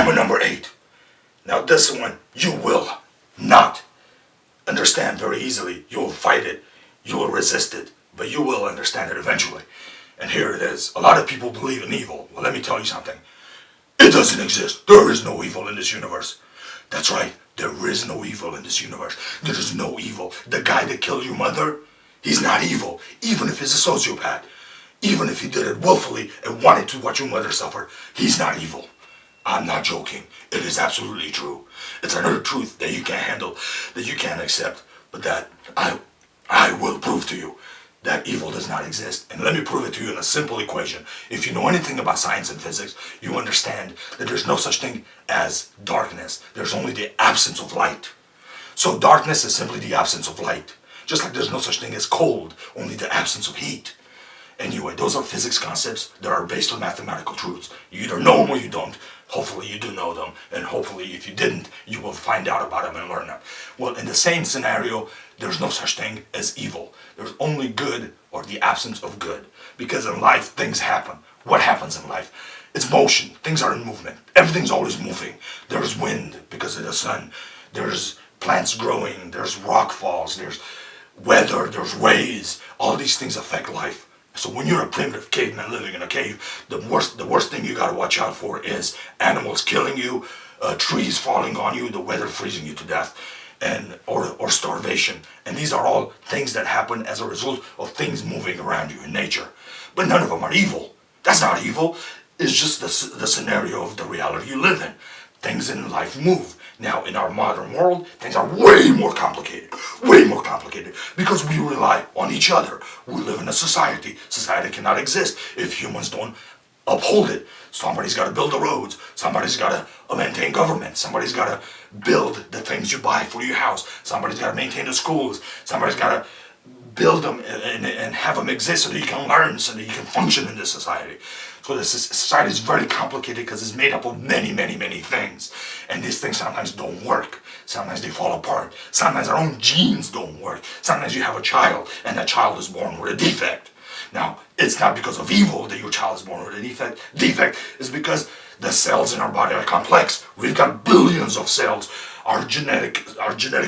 Commandment number 8. Now this one, you will not understand very easily. You will fight it. You will resist it. But you will understand it eventually. And here it is. A lot of people believe in evil. Well, let me tell you something. It doesn't exist. There is no evil in this universe. That's right. There is no evil in this universe. There is no evil. The guy that killed your mother, he's not evil. Even if he's a sociopath. Even if he did it willfully and wanted to watch your mother suffer, he's not evil. I'm not joking. It is absolutely true. It's another truth that you can't handle, that you can't accept, but that I will prove to you that evil does not exist. And let me prove it to you in a simple equation. If you know anything about science and physics, you understand that there's no such thing as darkness. There's only the absence of light. So darkness is simply the absence of light. Just like there's no such thing as cold, only the absence of heat. Anyway, those are physics concepts that are based on mathematical truths. You either know them or you don't. Hopefully you do know them, and hopefully if you didn't, you will find out about them and learn them. Well, in the same scenario, there's no such thing as evil. There's only good or the absence of good. Because in life, things happen. What happens in life? It's motion. Things are in movement. Everything's always moving. There's wind because of the sun. There's plants growing. There's rock falls. There's weather. There's rays. All these things affect life. So when you're a primitive caveman living in a cave, the worst thing you gotta watch out for is animals killing you, trees falling on you, the weather freezing you to death, and or starvation. And these are all things that happen as a result of things moving around you in nature. But none of them are evil. That's not evil. It's just the scenario of the reality you live in. Things in life move. Now, in our modern world, things are way more complicated, because we rely on each other. We live in a society. Society cannot exist if humans don't uphold it. Somebody's got to build the roads. Somebody's got to maintain government. Somebody's got to build the things you buy for your house. Somebody's got to maintain the schools. Somebody's got to build them and have them exist so that you can learn, so that you can function in this society. So this society is very complicated because it's made up of many, many, many things. And these things sometimes don't work. Sometimes they fall apart. Sometimes our own genes don't work. Sometimes you have a child and that child is born with a defect. Now, it's not because of evil that your child is born with a defect. Defect is because the cells in our body are complex. We've got billions of cells. Our genetic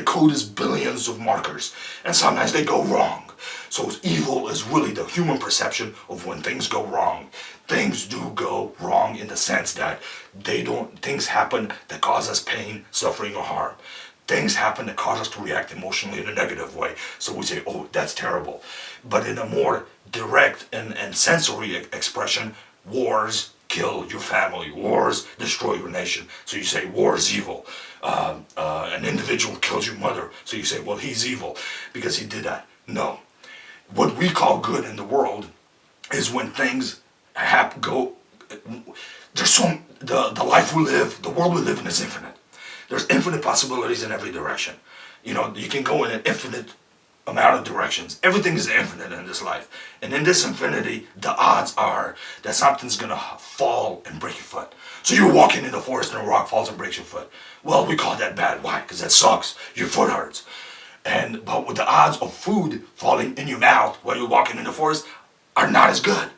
code is billions of markers. And sometimes they go wrong. So evil is really the human perception of when things go wrong. Things do go wrong in the sense that things happen that cause us pain, suffering, or harm. Things happen that cause us to react emotionally in a negative way. So we say, oh, that's terrible. But in a more direct and sensory expression, wars kill your family. Wars destroy your nation. So you say, war is evil. An individual kills your mother. So you say, well, he's evil because he did that. No. What we call good in the world is when things the life we live, the world we live in is infinite. There's infinite possibilities in every direction. You know, you can go in an infinite amount of directions. Everything is infinite in this life. And in this infinity, the odds are that something's gonna fall and break your foot. So you're walking in the forest and a rock falls and breaks your foot. Well, we call that bad. Why? Because that sucks. Your foot hurts. But with the odds of food falling in your mouth while you're walking in the forest are not as good.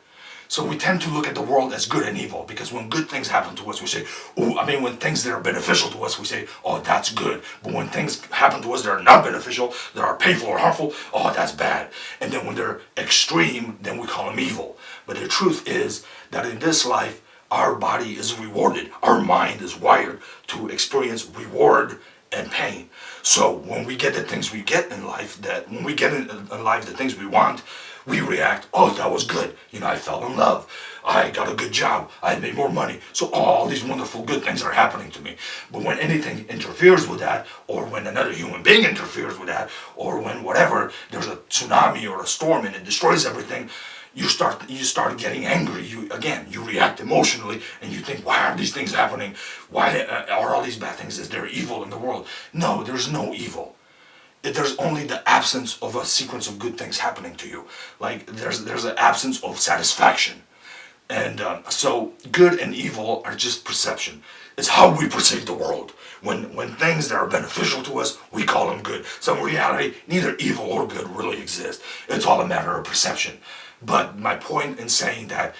So we tend to look at the world as good and evil, because when good things happen to us, we say, when things that are beneficial to us, we say, oh, that's good. But when things happen to us that are not beneficial, that are painful or harmful, oh, that's bad. And then when they're extreme, then we call them evil. But the truth is that in this life, our body is rewarded. Our mind is wired to experience reward and pain. So when we get the things we get in life, when we get in life the things we want, we react, oh, that was good. You know, I fell in love. I got a good job. I made more money. So all these wonderful good things are happening to me. But when anything interferes with that, or when another human being interferes with that, or when whatever, there's a tsunami or a storm and it destroys everything, you start getting angry. You react emotionally and you think, why are these things happening? Why are all these bad things? Is there evil in the world? No, there's no evil. There's only the absence of a sequence of good things happening to you. Like there's an absence of satisfaction. And so good and evil are just perception. It's how we perceive the world. When things that are beneficial to us, we call them good. So in reality, neither evil or good really exist. It's all a matter of perception. But my point in saying that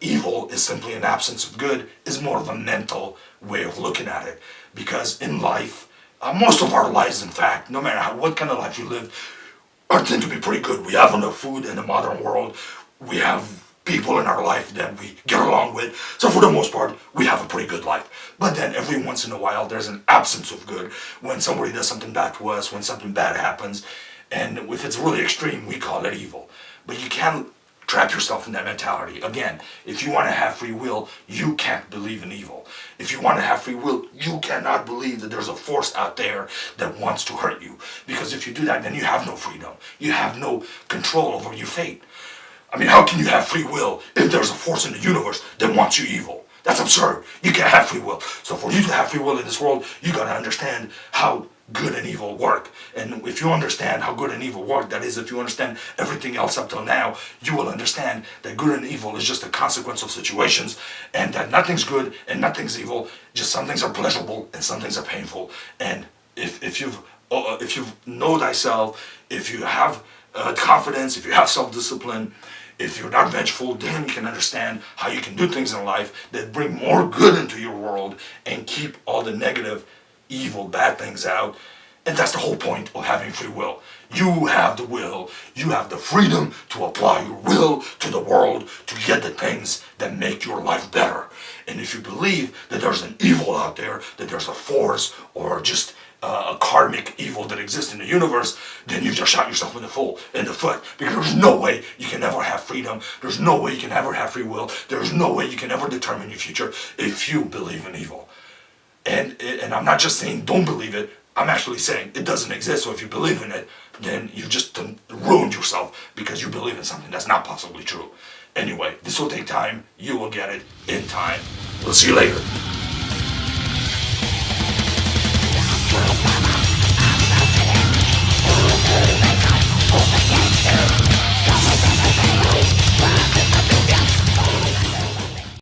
evil is simply an absence of good is more of a mental way of looking at it. Because in life, most of our lives, in fact, no matter what kind of life you live, are tend to be pretty good. We have enough food in the modern world. We have people in our life that we get along with. So for the most part, we have a pretty good life. But then every once in a while, there's an absence of good when somebody does something bad to us, when something bad happens. And if it's really extreme, we call it evil. But you can't trap yourself in that mentality. Again, if you want to have free will, you can't believe in evil. If you want to have free will, you cannot believe that there's a force out there that wants to hurt you. Because if you do that, then you have no freedom. You have no control over your fate. I mean, how can you have free will if there's a force in the universe that wants you evil? That's absurd. You can't have free will. So for you to have free will in this world, you gotta understand how good and evil work. And if you understand how good and evil work, that is, if you understand everything else up till now, you will understand that good and evil is just a consequence of situations, and that nothing's good and nothing's evil. Just some things are pleasurable and some things are painful. And if you know thyself, if you have confidence, if you have self-discipline, if you're not vengeful, then you can understand how you can do things in life that bring more good into your world and keep all the negative, evil, bad things out. And that's the whole point of having free will. You have the will, you have the freedom to apply your will to the world to get the things that make your life better. And if you believe that there's an evil out there, that there's a force or just a karmic evil that exists in the universe, then you've just shot yourself in the foot. Because there's no way you can ever have freedom. There's no way you can ever have free will. There's no way you can ever determine your future if you believe in evil. And I'm not just saying don't believe it. I'm actually saying it doesn't exist. So if you believe in it, then you just ruined yourself because you believe in something that's not possibly true. Anyway, this will take time. You will get it in time. We'll see you later.